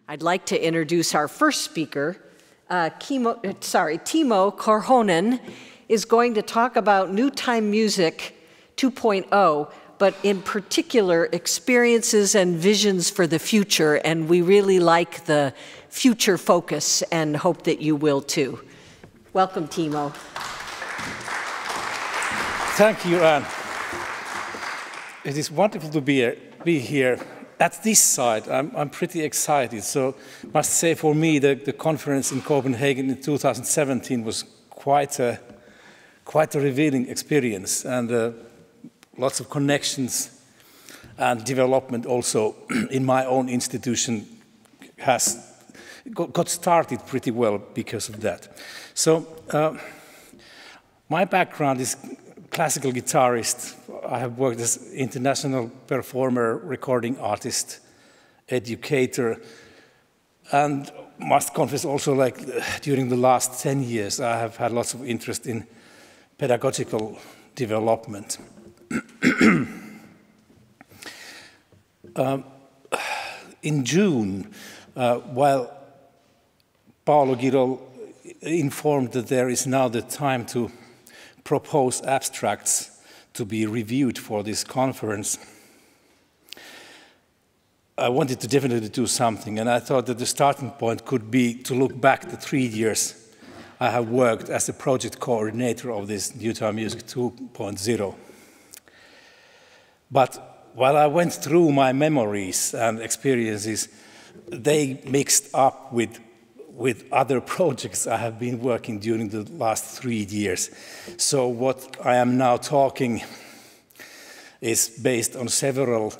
I'd like to introduce our first speaker. Timo Korhonen is going to talk about New Time Music 2.0, but in particular, experiences and visions for the future, and we really like the future focus and hope that you will too. Welcome, Timo. Thank you, Anne. It is wonderful to be here. At this side, I'm pretty excited. So I must say for me, the conference in Copenhagen in 2017 was quite a revealing experience, and lots of connections and development also in my own institution got started pretty well because of that. So my background is classical guitarist. I have worked as international performer, recording artist, educator, and must confess also, like during the last 10 years, I have had lots of interest in pedagogical development. In June, while Paolo Girol informed that there is now the time to propose abstracts to be reviewed for this conference, I wanted to definitely do something, and I thought that the starting point could be to look back the 3 years I have worked as the project coordinator of this New Time Music 2.0. But while I went through my memories and experiences, they mixed up with other projects I have been working during the last 3 years. So what I am now talking is based on several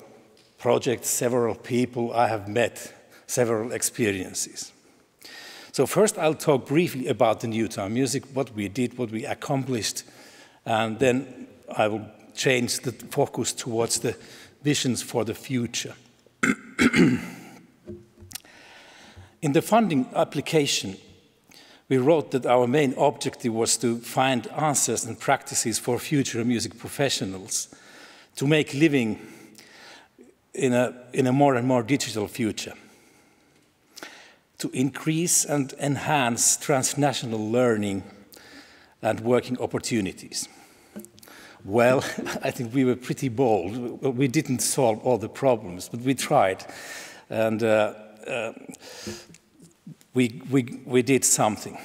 projects, several people I have met, several experiences. So first I'll talk briefly about the New Time Music, what we did, what we accomplished, and then I will change the focus towards the visions for the future. In the funding application, we wrote that our main objective was to find answers and practices for future music professionals to make living in a more and more digital future, to increase and enhance transnational learning and working opportunities. Well, I think we were pretty bold. We didn't solve all the problems, but we tried. And we did something.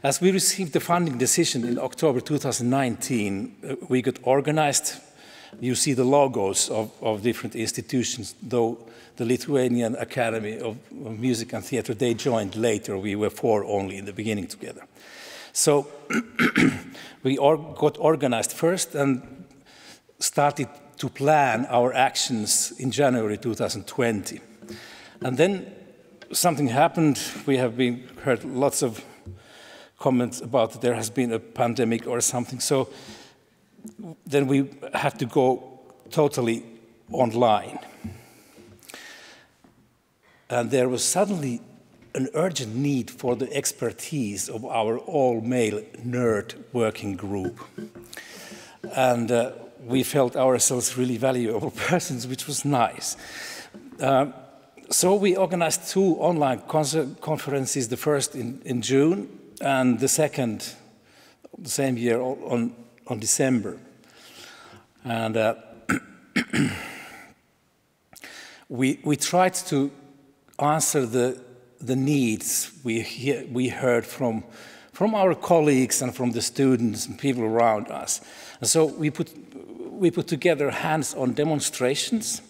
As we received the funding decision in October 2019, we got organized. You see the logos of different institutions, though the Lithuanian Academy of Music and Theatre, they joined later. We were 4 only in the beginning together. So we got organized first and started to plan our actions in January 2020. And then something happened. We have heard lots of comments about that there has been a pandemic or something. So then we had to go totally online. And there was suddenly an urgent need for the expertise of our all-male nerd working group. And we felt ourselves really valuable persons, which was nice. So we organized 2 online conferences, the first in June and the second the same year on December. And we tried to answer the needs we heard from our colleagues and from the students and people around us. And so we put together hands-on demonstrations.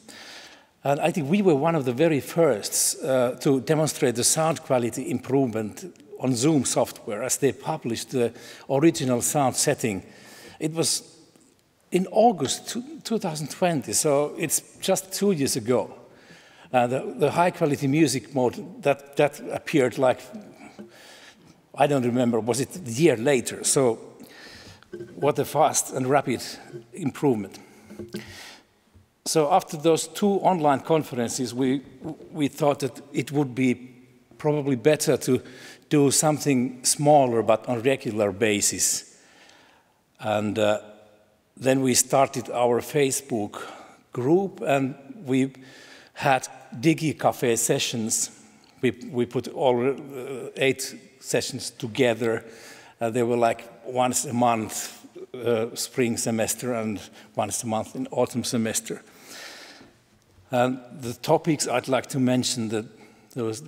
And I think we were one of the very first to demonstrate the sound quality improvement on Zoom software as they published the original sound setting. It was in August 2020, so it's just 2 years ago. The high quality music mode that appeared like, I don't remember, was it a year later? So what a fast and rapid improvement. So after those 2 online conferences, we thought that it would be probably better to do something smaller but on a regular basis. And then we started our Facebook group, and we had DigiCafe sessions We put all 8 sessions together. They were like once a month, spring semester, and once a month in autumn semester. And the topics I'd like to mention, that there was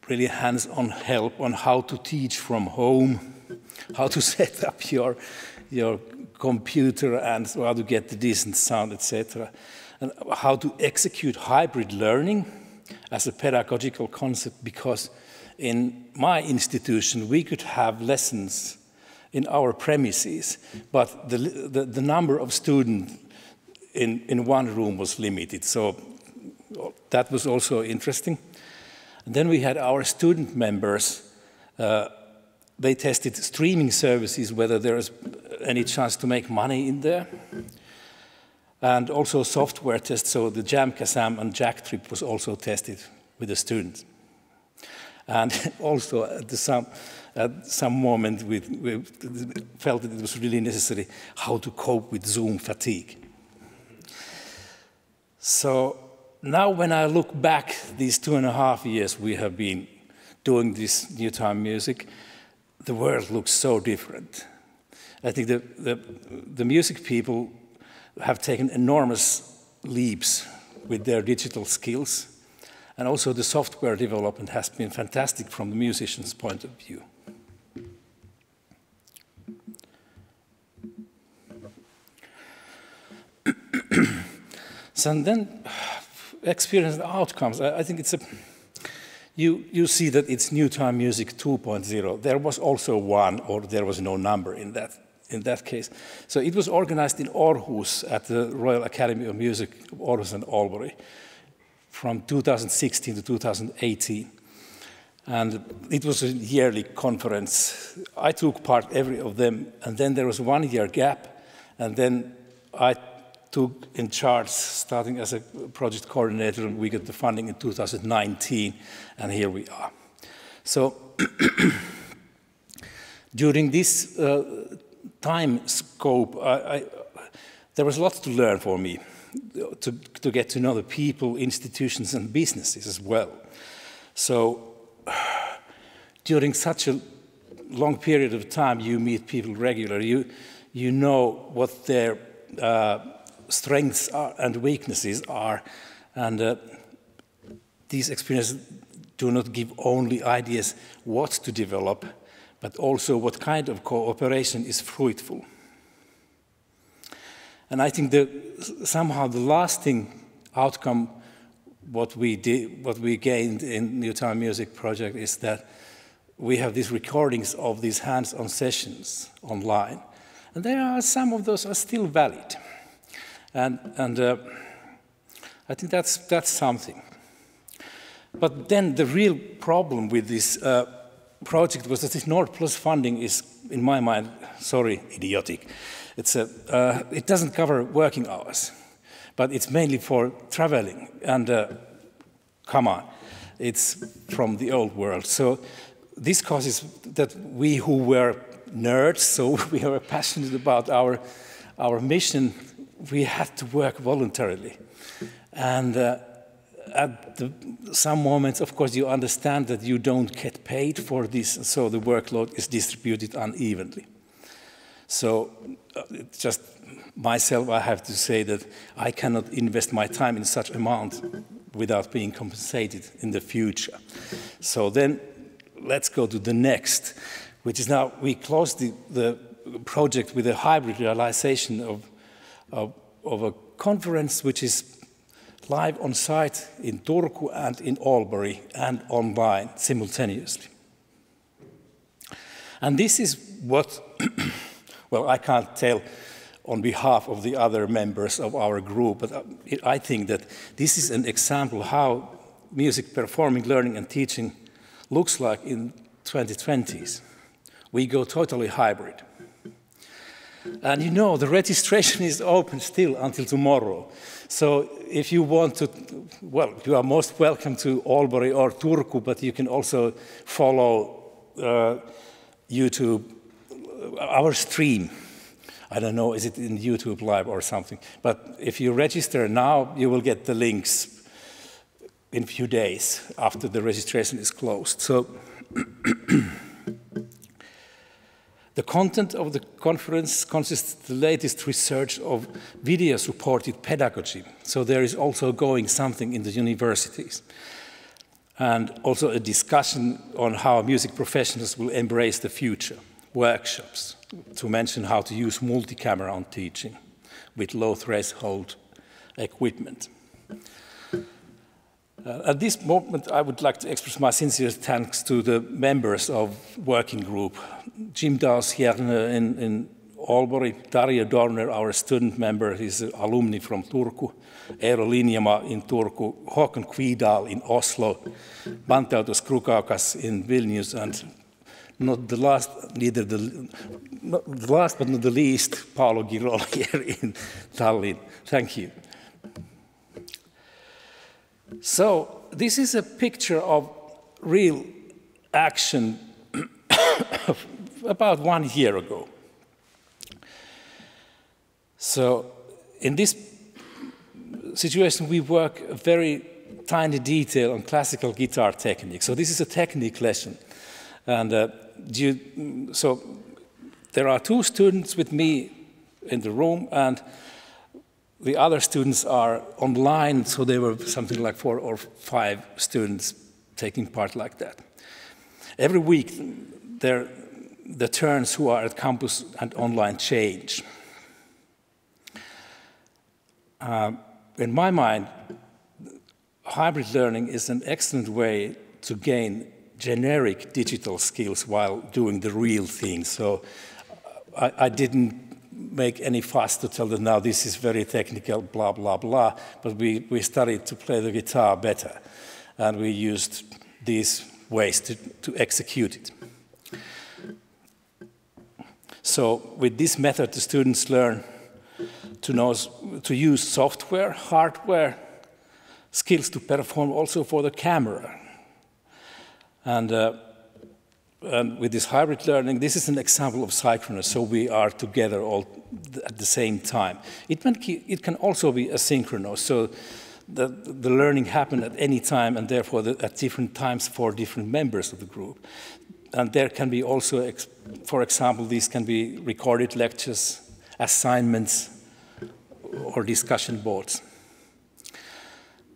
really hands-on help on how to teach from home, how to set up your computer and how to get the decent sound, etc. And how to execute hybrid learning as a pedagogical concept, because in my institution we could have lessons in our premises, but the number of students in one room was limited. So that was also interesting. And then we had our student members. They tested streaming services, whether there is any chance to make money in there. And also software tests, so the Jamkasam and Jacktrip was also tested with the students. And also at some moment we felt that it was really necessary how to cope with Zoom fatigue. So now when I look back these 2.5 years we have been doing this New Time Music, the world looks so different. I think the music people have taken enormous leaps with their digital skills, and also the software development has been fantastic from the musician's point of view. So then, experience and outcomes. I think it's you see that it's New Time Music 2.0. There was also one, or there was no number in that case. So it was organized in Aarhus at the Royal Academy of Music of Aarhus and Aalborg from 2016 to 2018. And it was a yearly conference. I took part every of them, and then there was 1 year gap, and then I took in charge starting as a project coordinator, and we got the funding in 2019, and here we are. So during this time scope, there was lots to learn for me, to get to know the people, institutions, and businesses as well. So during such a long period of time, you meet people regularly. You know what their strengths are and weaknesses are, and these experiences do not give only ideas what to develop, but also what kind of cooperation is fruitful. And I think that somehow the lasting outcome, what we gained in New Time Music project, is that we have these recordings of these hands-on sessions online, and there are some of those are still valid, and I think that's something. But then the real problem with this project was that this Nord Plus funding is, in my mind, sorry, idiotic. It doesn't cover working hours, but it's mainly for traveling. And come on, it's from the old world. So this causes that we who were nerds, so we were passionate about our mission, we had to work voluntarily. And at some moments, of course, you understand that you don't get paid for this, so the workload is distributed unevenly. So just myself, I have to say that I cannot invest my time in such amount without being compensated in the future. So then let's go to the next, which is now we closed the project with a hybrid realization of a conference which is live on site in Turku and in Aalborg and online simultaneously. And this is what, well, I can't tell on behalf of the other members of our group, but I think that this is an example how music performing, learning and teaching looks like in 2020s. We go totally hybrid. And you know, the registration is open still until tomorrow. So if you want to, well, you are most welcome to Aalborg or Turku, but you can also follow YouTube, our stream. I don't know, is it in YouTube Live or something? But if you register now, you will get the links in a few days after the registration is closed. So the content of the conference consists of the latest research of video-supported pedagogy. So there is also going something in the universities. And also a discussion on how music professionals will embrace the future. Workshops, to mention how to use multi-camera on teaching with low threshold equipment. At this moment, I would like to express my sincere thanks to the members of working group. Jim Daus-Hjerne in Aalborg, Tarja Dorner, our student member, he's an alumni from Turku, Eero Linjama in Turku, Håkon Kvidal in Oslo, Bantautas Krukaukas in Vilnius, and not the last, but not the least, Paolo Girol here in Tallinn. Thank you. So this is a picture of real action about 1 year ago. So in this situation, we work a very tiny detail on classical guitar technique. So this is a technique lesson. And so there are 2 students with me in the room, and the other students are online, so there were something like 4 or 5 students taking part like that. Every week, the turns who are at campus and online change. In my mind, hybrid learning is an excellent way to gain generic digital skills while doing the real thing. So I didn't make any fuss to tell them, now this is very technical, blah, blah, blah, but we started to play the guitar better, and we used these ways to execute it. So with this method, the students learn to use software, hardware, skills to perform also for the camera. And with this hybrid learning, this is an example of synchronous, so we are together all at the same time. It can also be asynchronous, so the learning happens at any time, and therefore at different times for different members of the group. And there can be also, for example, these can be recorded lectures, assignments, or discussion boards.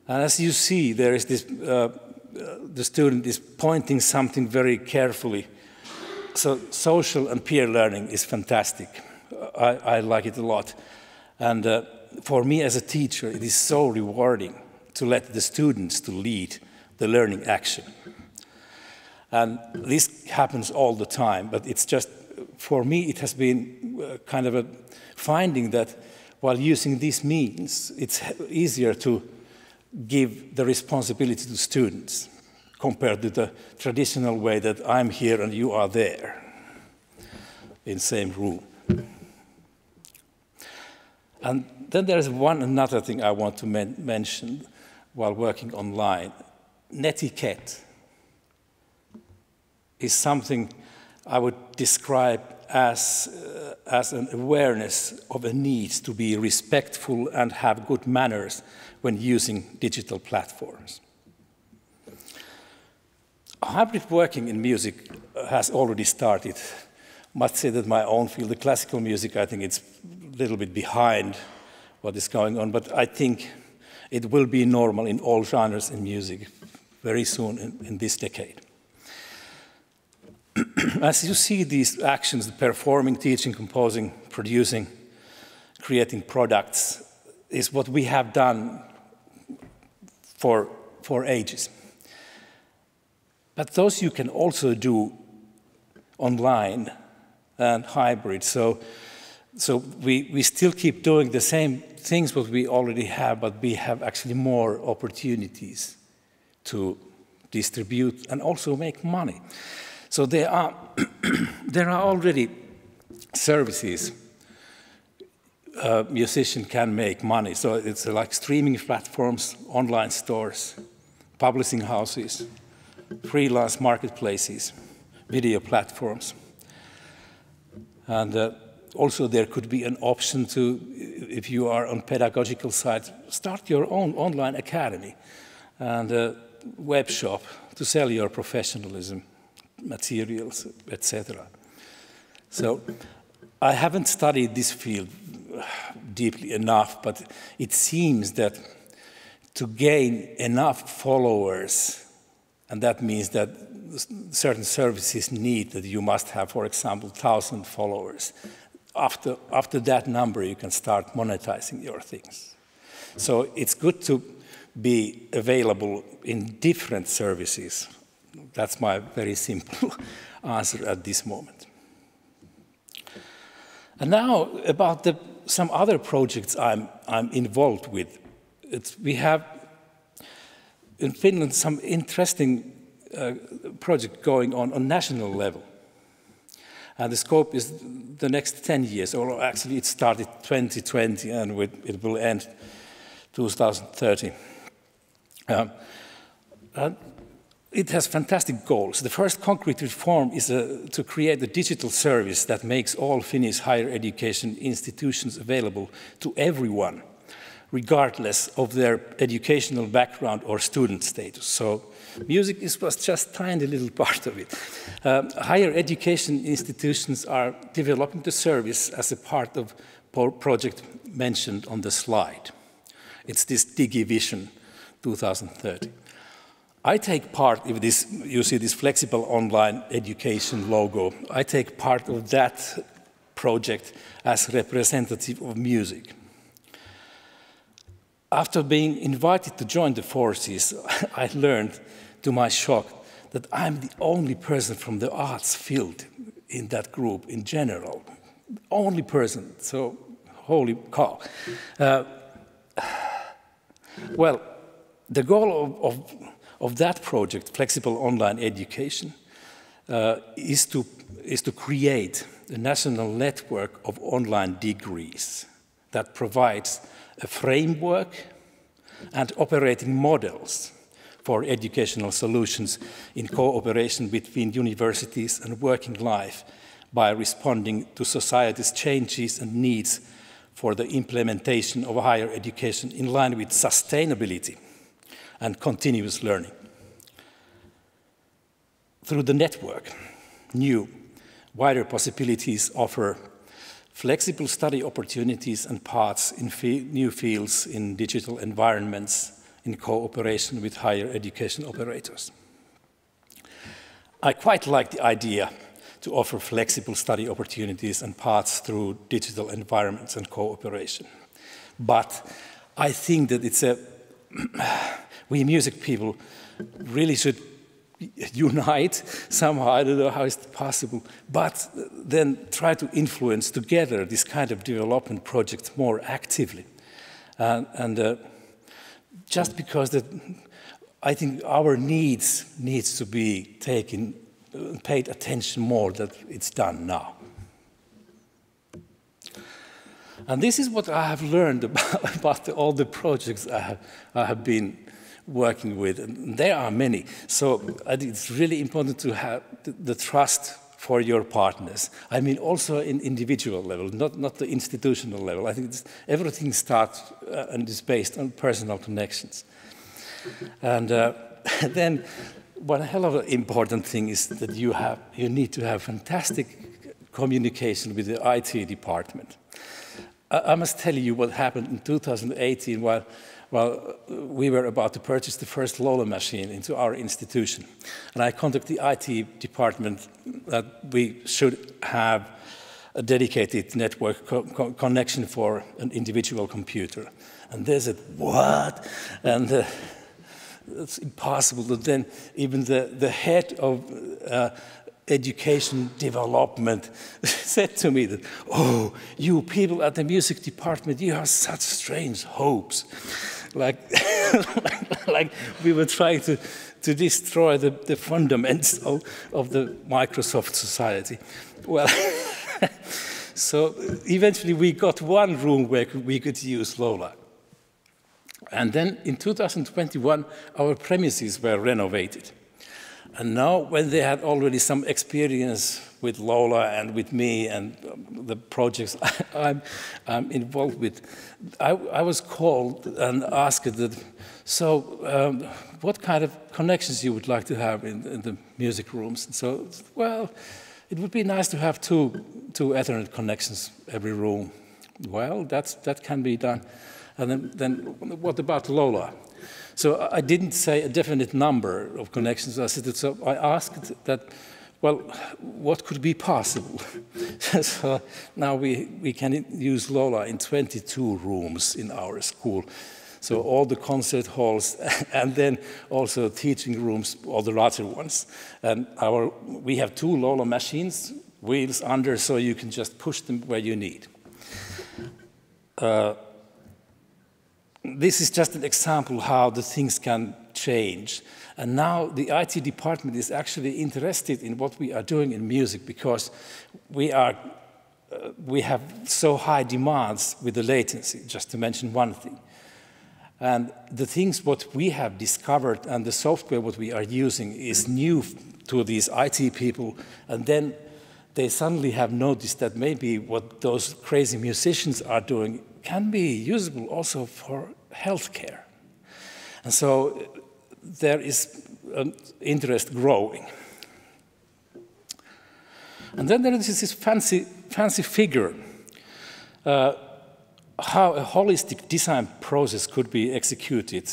And as you see, there is this, the student is pointing something very carefully. So social and peer learning is fantastic. I like it a lot. And for me as a teacher, it is so rewarding to let the students to lead the learning action. And this happens all the time, but it's just, for me, it has been kind of a finding that while using these means, it's easier to give the responsibility to students compared to the traditional way that I'm here and you are there in the same room. And then there's another thing I want to mention while working online. Netiquette is something I would describe as an awareness of a need to be respectful and have good manners when using digital platforms. Hybrid working in music has already started. I must say that my own field, the classical music, I think it's a little bit behind what is going on, but I think it will be normal in all genres in music very soon in this decade. As you see these actions, the performing, teaching, composing, producing, creating products, is what we have done for ages. But those you can also do online and hybrid. So we still keep doing the same things what we already have, but we have actually more opportunities to distribute and also make money. So there are already services musician can make money. So it's like streaming platforms, online stores, publishing houses, freelance marketplaces, video platforms. And also there could be an option to, if you are on pedagogical side, start your own online academy and a web shop to sell your professionalism, materials, etc. So I haven't studied this field deeply enough, but it seems that to gain enough followers, and that means that certain services need that you must have, for example, 1,000 followers. After that number, you can start monetizing your things. So it's good to be available in different services. That's my very simple answer at this moment. And now about some other projects I'm involved with. We have in Finland some interesting project going on national level. And the scope is the next 10 years, or actually it started 2020 and it will end 2030. It has fantastic goals. The first concrete reform is to create a digital service that makes all Finnish higher education institutions available to everyone, regardless of their educational background or student status. So music was just a tiny little part of it. Higher education institutions are developing the service as a part of project mentioned on the slide. It's this DigiVision 2030. I take part in this, you see this flexible online education logo. I take part of that project as representative of music. After being invited to join the forces, I learned, to my shock, that I'm the only person from the arts field in that group in general. Only person, so holy cow. Well, the goal of that project, Flexible Online Education, is to create a national network of online degrees that provides a framework and operating models for educational solutions in cooperation between universities and working life by responding to society's changes and needs for the implementation of higher education in line with sustainability and continuous learning. Through the network, new, wider possibilities offer flexible study opportunities and paths in new fields in digital environments in cooperation with higher education operators. I quite like the idea to offer flexible study opportunities and paths through digital environments and cooperation. But I think that we music people really should unite somehow. I don't know how it's possible, but then try to influence together this kind of development project more actively. Just because I think our needs to be paid attention more than it's done now. And this is what I have learned about all the projects I have been working with, and there are many. So I think it's really important to have the trust for your partners. I mean, also in individual level, not the institutional level. I think everything starts and is based on personal connections. And then one hell of an important thing is that you need to have fantastic communication with the IT department. I must tell you what happened in 2018 while we were about to purchase the first Lola machine into our institution. And I contacted the IT department that we should have a dedicated network connection for an individual computer. And they said, what? And it's impossible. But then even the head of education development said to me that, oh, you people at the music department, you have such strange hopes. Like we were trying to destroy the fundamentals of the Microsoft society. Well, so eventually we got one room where we could use Lola. And then in 2021, our premises were renovated. And now, when they had already some experience with Lola and with me and the projects I'm involved with, I was called and asked that, so what kind of connections you would like to have in the music rooms? And so, well, it would be nice to have two Ethernet connections every room. Well, that can be done. And then what about Lola? So I didn't say a definite number of connections. So I asked that, well, what could be possible? So now we can use Lola in 22 rooms in our school. So all the concert halls and then also teaching rooms, all the larger ones. And we have 2 Lola machines, wheels under, so you can just push them where you need. This is just an example how the things can change. And now the IT department is actually interested in what we are doing in music because we have so high demands with the latency, just to mention one thing. And the things what we have discovered and the software what we are using is new to these IT people. And then they suddenly have noticed that maybe what those crazy musicians are doing can be usable also for healthcare. And so there is an interest growing. And then there is this fancy figure, how a holistic design process could be executed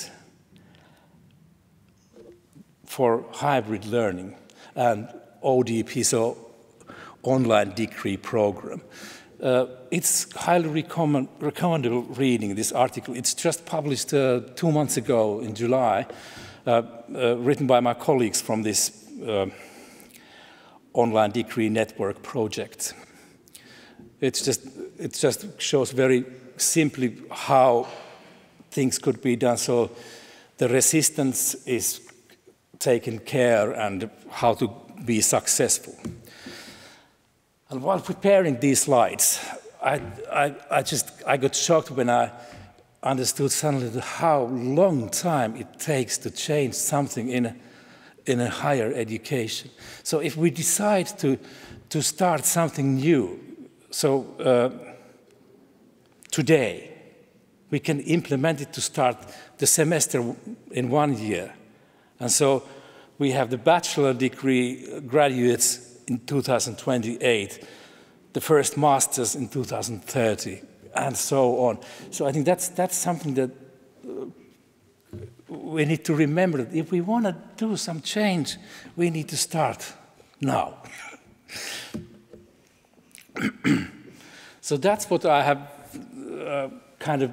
for hybrid learning and ODP, so online degree program. It's highly recommendable reading this article. It's just published 2 months ago in July, written by my colleagues from this online degree network project. It just shows very simply how things could be done. So the resistance is taken care and how to be successful. And while preparing these slides, I got shocked when I understood suddenly how long time it takes to change something in a higher education. So if we decide to start something new, so today we can implement it to start the semester in 1 year. And so we have the bachelor degree graduates in 2028, the first masters in 2030, and so on. So I think that's something that we need to remember, that if we want to do some change, we need to start now. So that's what I have kind of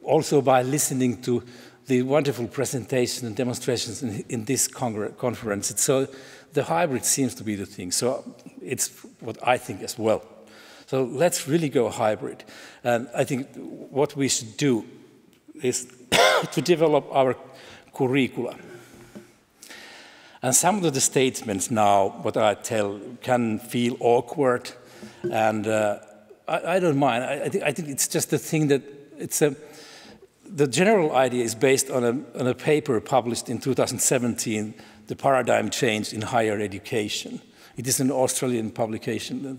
also by listening to the wonderful presentations and demonstrations in this conference. So the hybrid seems to be the thing. So it's what I think as well. So let's really go hybrid. And I think what we should do is to develop our curricula. And some of the statements now, what I tell, can feel awkward. And I don't mind. I think it's just the thing that the general idea is based on a paper published in 2017, The Paradigm Change in Higher Education. It is an Australian publication,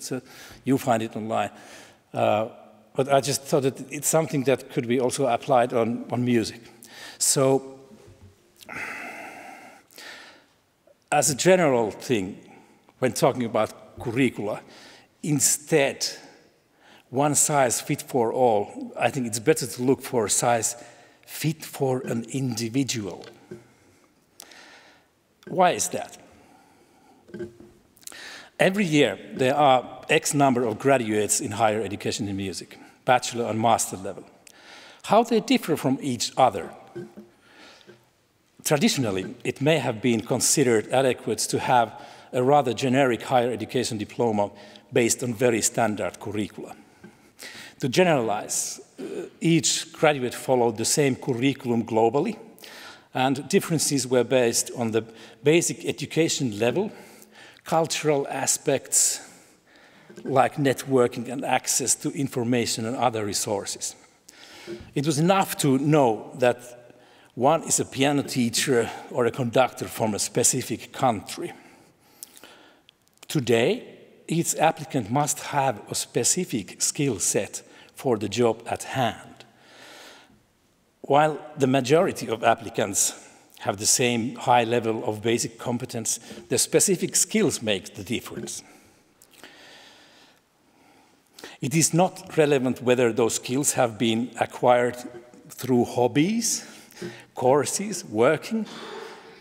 you find it online. But I just thought that it's something that could be also applied on music. So, as a general thing, when talking about curricula, instead, one size fit for all, I think it's better to look for a size fit for an individual. Why is that? Every year, there are X number of graduates in higher education in music, bachelor and master level. How they differ from each other? Traditionally, it may have been considered adequate to have a rather generic higher education diploma based on very standard curricula. To generalize, each graduate followed the same curriculum globally, and differences were based on the basic education level, cultural aspects like networking and access to information and other resources. It was enough to know that one is a piano teacher or a conductor from a specific country. Today, each applicant must have a specific skill set for the job at hand. While the majority of applicants have the same high level of basic competence, the specific skills make the difference. It is not relevant whether those skills have been acquired through hobbies, courses, working,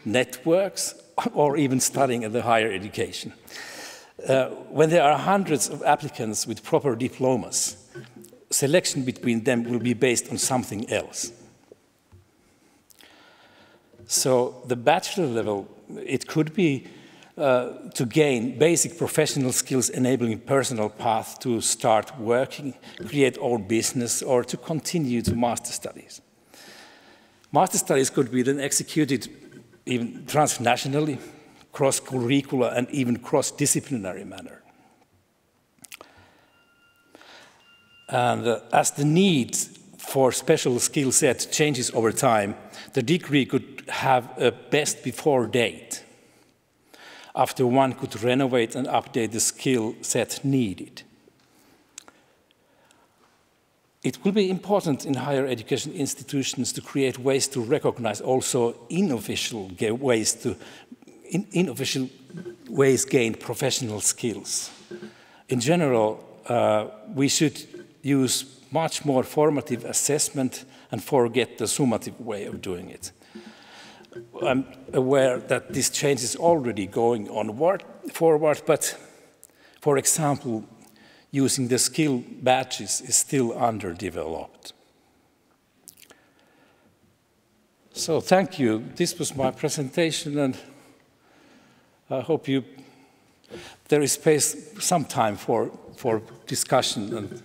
networks, or even studying at the higher education. When there are hundreds of applicants with proper diplomas, selection between them will be based on something else. So the bachelor level, it could be to gain basic professional skills enabling personal path to start working, create own business, or to continue to master studies. Master studies could be then executed even transnationally, cross-curricular, and even cross-disciplinary manner. And as the need for special skill set changes over time, the degree could have a best before date, after one could renovate and update the skill set needed. It will be important in higher education institutions to create ways to recognize also unofficial ways gained professional skills. In general, we should use much more formative assessment and forget the summative way of doing it. I'm aware that this change is already going onward, forward, but for example, using the skill badges is still underdeveloped. So thank you. This was my presentation, and I hope there is space, some time for discussion. And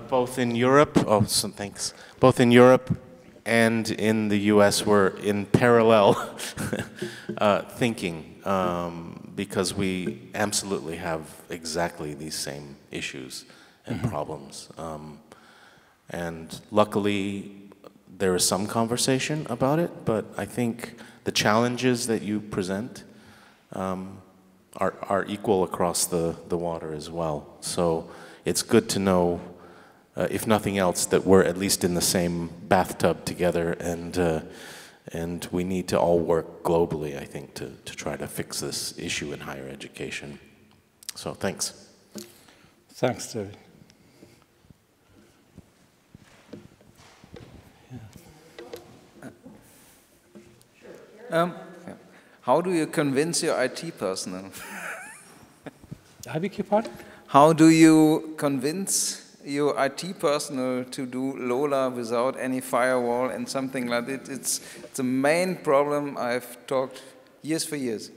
both in Europe, both in Europe and in the US we're in parallel thinking because we absolutely have exactly these same issues and problems. And luckily there is some conversation about it, but I think the challenges that you present are equal across the water as well. So it's good to know, if nothing else, that we're at least in the same bathtub together, and we need to all work globally, I think, to try to fix this issue in higher education. So thanks. Thanks, David. How do you convince your IT personnel? I beg your pardon? How do you convince your IT personnel to do LoLA without any firewall and something like that? It's the main problem I've talked years for years.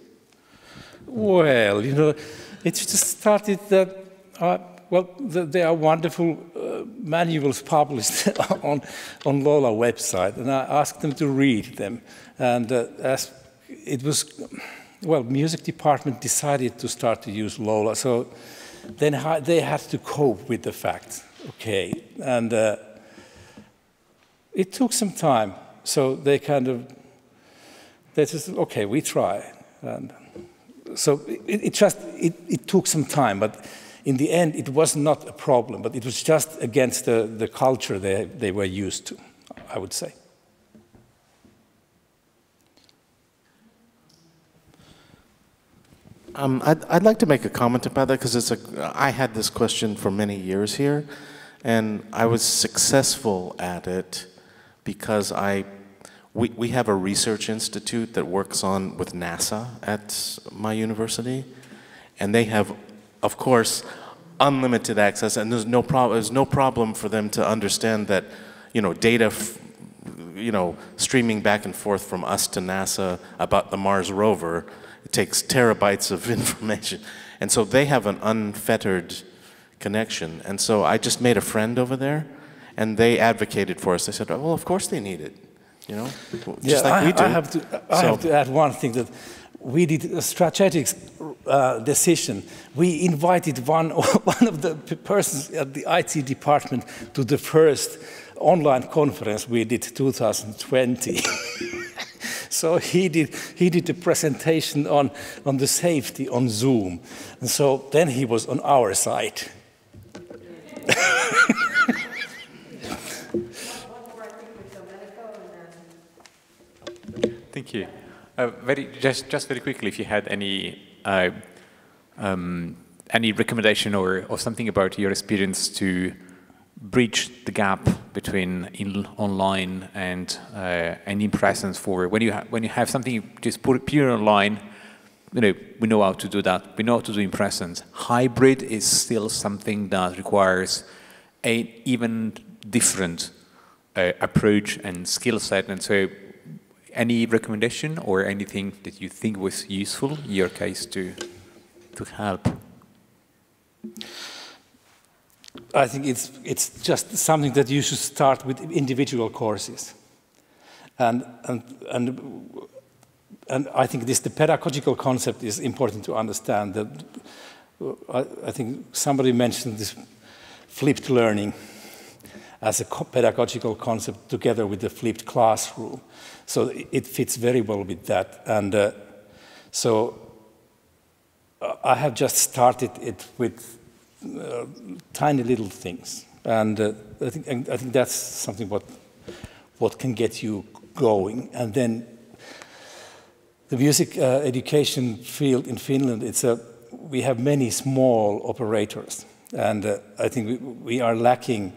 Well, you know, it just started that, there are wonderful manuals published on LoLA website, and I asked them to read them. And as it was, music department decided to start to use LoLA, so then they had to cope with the fact, okay, and it took some time. So they just, okay, we try, and so it took some time, but in the end it was not a problem, but it was just against the culture they were used to, I would say. I'd like to make a comment about that because I had this question for many years here, and I was successful at it because we have a research institute that works with NASA at my university, and they have, of course, unlimited access, and there's no problem for them to understand that, data, streaming back and forth from us to NASA about the Mars rover. It takes terabytes of information. And so they have an unfettered connection. And so I just made a friend over there, and they advocated for us. They said, well, of course they need it, you know, just like we do. I have to add one thing, that we did a strategic decision. We invited one of the persons at the IT department to the first online conference we did 2020. So he did a presentation on the safety on Zoom. And so then he was on our side. Thank you. Just very quickly, if you had any recommendation or something about your experience to bridge the gap between online and in presence, for when you have something just pure online, we know how to do that. We know how to do in presence. Hybrid is still something that requires an even different approach and skill set. And so, any recommendation or anything that you think was useful in your case to help? I think it's just something that you should start with individual courses, and I think the pedagogical concept is important to understand. That I think somebody mentioned this flipped learning as a pedagogical concept together with the flipped classroom. So it fits very well with that. And so I have just started it with tiny little things. And I think that's something what can get you going. And then the music education field in Finland, we have many small operators. And I think we are lacking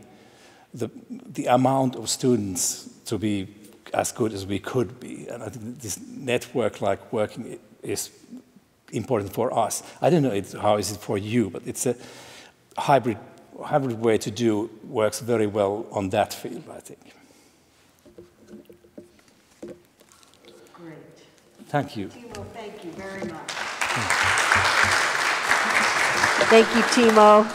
the amount of students to be as good as we could be. And I think this network-like working is important for us. I don't know how is it for you, but it's a hybrid way to do works very well on that field, I think. Great. Thank you. Timo, thank you very much. Thank you, Timo.